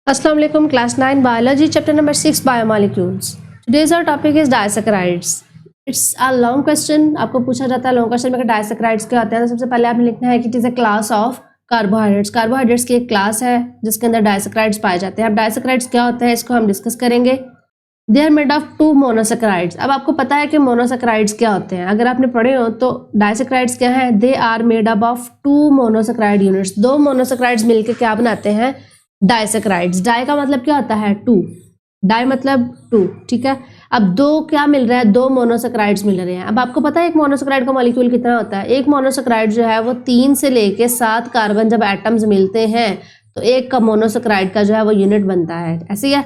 अस्सलाम वालेकुम class 9 biology chapter number 6 biomolecules. Today's our topic is disaccharides. It's a long question. आपको पूछा जाता है लॉन्ग क्वेश्चन में डाइसैकेराइड्स क्या होते हैं। तो सबसे पहले आपने लिखना है कि it is a class of carbohydrates. Carbohydrates की एक क्लास है जिसके अंदर डाइसैकेराइड्स पाए जाते हैं। अब डाइसैकेराइड्स क्या होते हैं इसको हम डिस्कस करेंगे। They are made of 2 monosaccharides. अब आपको पता है कि मोनोसैकेराइड्स क्या होते हैं। अगर आपने पढ़े हो तो डाइसैकेराइड्स क्या है, they are made up of 2 monosaccharide units. 2 monosaccharides मिलकर क्या बनाते हैं, डाइसैकेराइड्स। डाई का मतलब क्या होता है, 2। डाई मतलब 2, ठीक है। अब 2 क्या मिल रहा है, 2 मोनोसैकेराइड्स मिल रहे हैं। अब आपको पता है एक मोनोसैकेराइड का मॉलिक्यूल कितना होता है। एक मोनोसैकेराइड जो है वो 3 से लेके 7 कार्बन जब एटम्स मिलते हैं तो एक का मोनोसैकेराइड का जो है वो यूनिट बनता है। ऐसे ही है।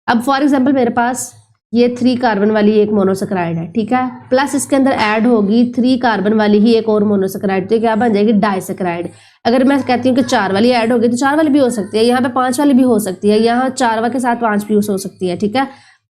अब फॉर एग्जाम्पल मेरे पास ये 3 कार्बन वाली एक मोनोसैकेराइड है, ठीक है, प्लस इसके अंदर ऐड होगी 3 कार्बन वाली ही एक और मोनोसैकेराइड, तो क्या बन जाएगी, डाइसैकेराइड। अगर मैं कहती हूँ कि 4 वाली ऐड होगी तो 4 वाली भी हो सकती है, यहाँ पे 5 वाली भी हो सकती है, यहाँ 4 के साथ 5 भी हो सकती है, ठीक है।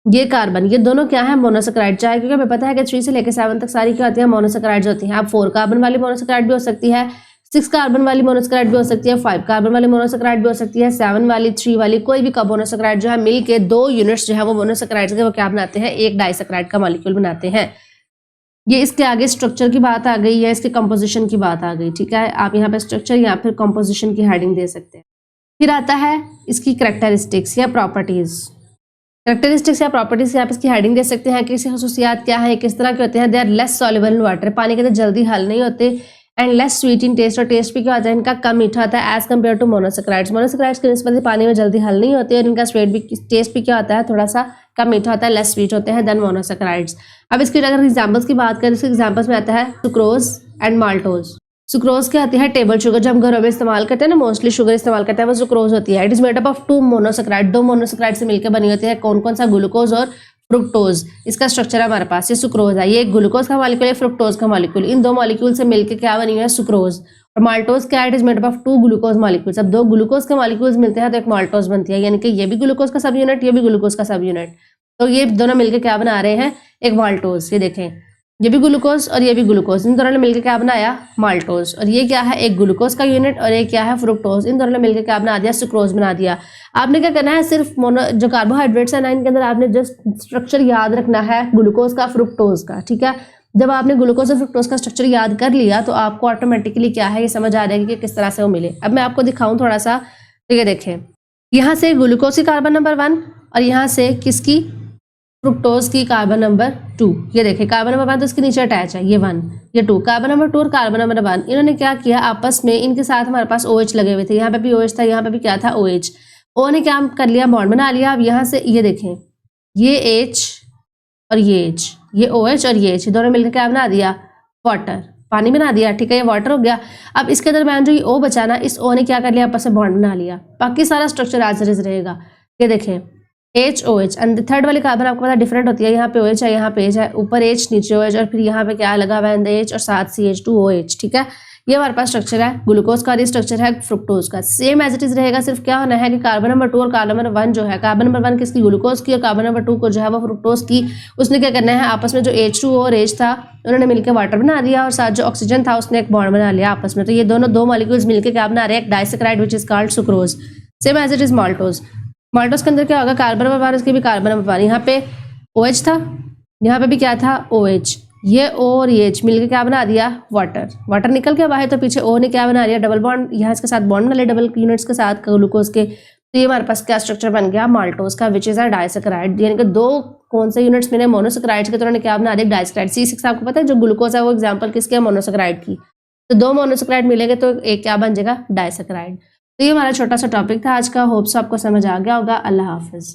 ये कार्बन ये दोनों क्या है, मोनोसैकेराइड। चाहे क्योंकि हमें पता है कि 3 से लेकर 7 तक सारी क्या होती है, मोनोसैकेराइड्स होती हैं। अब 4 कार्बन वाली मोनोसैकेराइड भी हो सकती है, 6 कार्बन वाली मोनोसैकेराइड भी हो सकती है, 5 कार्बन वाली मोनोसैकेराइड भी हो सकती है, 7 वाली, 3 वाली, कोई भी मोनोसैकेराइड जो है मिलके 2 यूनिट्स जो है वो मोनोसैकेराइड्स के वो क्या बनाते हैं, एक डाइसैकेराइड का मॉलिक्यूल बनाते हैं। ये इसके आगे स्ट्रक्चर की बात आ गई है, इसके कंपोजिशन की बात आ गई, ठीक है। आप यहाँ पे स्ट्रक्चर या फिर कंपोजिशन की हेडिंग दे सकते हैं। फिर आता है इसकी कैरेक्टरिस्टिक्स या प्रॉपर्टीज। कैरेक्टरिस्टिक्स या प्रॉपर्टीज आप इसकी हेडिंग दे सकते हैं कि इसकी खसूसियात क्या है, किस तरह के होते हैं। They are less soluble in water, पानी के अंदर जल्दी हल नहीं होते। And less sweet in taste, और टेस्ट भी क्या होता है इनका कम मीठा होता है as compare to monosaccharides. Monosaccharides की निस्बत पानी में जल्दी हल नहीं होते और इनका स्वीट भी टेस्ट भी क्या होता है, थोड़ा सा कम मीठा होता है, लेस स्वीट होते हैं देन मोनोसैकेराइड्स। अब इसकी अगर एग्जाम्पल्स की बात करें, इसके एग्जाम्पल्स में आता है सुक्रोज एंड माल्टोज। सुक्रोज क्या आती है, टेबल शुगर, जो हम घरों में इस्तेमाल करते हैं ना, मोस्टली शुगर इस्तेमाल करते हैं, वो सुक्रोज होती है। It is made up of 2 monosaccharide, 2 monosaccharide से मिलकर बनी होती है। कौन कौन सा, ग्लूकोज और फ्रुक्टोज। इसका स्ट्रक्चर है हमारे पास, ये सुक्रोज है, ये ग्लूकोज का मॉलिक्यूल है, फ्रुक्टोज का मॉलिक्यूल। इन 2 मॉलिक्यूल से मिलकर क्या बनी हुई है, सुक्रोज। और माल्टोज क्या है, it is made up of 2 glucose molecules. अब 2 ग्लूकोज के मॉलिक्यूल्स मिलते हैं तो एक माल्टोज बनती है, यानी कि ये भी ग्लूकोज का सब यूनिट, ये भी ग्लूकोज का सब यूनिट, तो ये दोनों मिलकर क्या बना रहे हैं, एक माल्टोज। ये देखें, ये भी ग्लूकोज और ये भी ग्लूकोज, इन दोनों ने मिलकर क्या बनाया, माल्टोज। और ये क्या है, एक ग्लूकोज का यूनिट और एक क्या है, फ्रुक्टोज। इन दोनों ने मिलकर क्या बना दिया, सुक्रोज बना दिया। आपने क्या करना है, सिर्फ जो कार्बोहाइड्रेट्स है ना, इनके अंदर आपने जस्ट स्ट्रक्चर याद रखना है ग्लूकोज का, फ्रुक्टोज का, ठीक है। जब आपने ग्लूकोज और फ्रुक्टोज का स्ट्रक्चर याद कर लिया तो आपको ऑटोमेटिकली क्या है, ये समझ आ जाएगी कि किस तरह से वो मिले। अब मैं आपको दिखाऊं थोड़ा सा, तो ये देखें, यहाँ से ग्लूकोज की कार्बन नंबर 1 और यहाँ से किसकी, फ्रुक्टोज की कार्बन नंबर 2। ये देखिए कार्बन नंबर 1 तो इसके नीचे अटैच है, ये 1, ये 2, कार्बन नंबर 2 और कार्बन नंबर 1 इन्होंने क्या किया, आपस में इनके साथ हमारे पास OH लगे हुए थे। यहाँ पे भी OH था, यहाँ पे भी क्या था, OH। O ने क्या कर लिया, बॉन्ड बना लिया। अब यहाँ से ये देखें, ये H और ये H, ये OH और ये H, दोनों मिलकर क्या बना दिया, वाटर, पानी बना दिया, ठीक है, ये वाटर हो गया। अब इसके दरम्यान जो ये O बचा ना, इस O ने क्या कर लिया, आपस में बॉन्ड बना लिया। बाकी सारा स्ट्रक्चर एज इट इज रहेगा। ये देखें, HOH एंड थर्ड वाली कार्बन आपको पता डिफरेंट होती है, यहाँ पे OH है, यहाँ पे H है, ऊपर H नीचे OH, और फिर यहाँ पे क्या लगा हुआ है, H और साथ CH2OH, ठीक है। ये हमारे पास स्ट्रक्चर है ग्लूकोज का, ये स्ट्रक्चर है फ्रुक्टोज का। सेम एज इट इज रहेगा, सिर्फ क्या होना है कि कार्बन नंबर 2 और कार्बन नंबर 1 जो है, कार्बन नंबर 1 किसकी, ग्लूकोज की, और कार्बन नंबर 2 को जो है वो फ्रुक्टोज की। उसने क्या करना है, आपस में जो H2O और H था उन्होंने मिलकर वाटर बना दिया, और साथ जो ऑक्सीजन था उसने एक बॉन्ड बना लिया आपस में। तो ये दोनों 2 मॉलिक्यूल्स मिलकर क्या बना रहे हैं, एक disaccharide which is called sucrose. Same as it is maltose. Maltose के अंदर क्या होगा, कार्बन नंबर 1, इसके भी कार्बन नंबर 1, यहाँ पे OH था, यहाँ पे भी क्या था, OH। ये O और ये H मिलकर क्या बना दिया, वाटर। वाटर निकल के बाहर, तो पीछे O ने क्या बना लिया, डबल बॉन्ड, यहाँ इसके साथ बॉन्ड बना लिया डबल यूनिट्स के साथ ग्लूकोज के। तो ये हमारे पास क्या स्ट्रक्चर बन गया, माल्टोज का, विच इज अ डाइसैकेराइड। यानी कि 2 कौन से यूनिट्स मिले, मोनोसैकेराइड्स के, तो उन्होंने क्या बना दिया, डाइसैकेराइड। C6 आपको पता है जो ग्लूकोज है वो एग्जाम्पल किसके है, मोनोसैकेराइड की। तो 2 मोनोसैकेराइड मिलेंगे तो एक क्या बन जाएगा, डाइसैकेराइड। तो ये हमारा छोटा सा टॉपिक था आज का। होप्स आपको समझ आ गया होगा। अल्लाह हाफिज।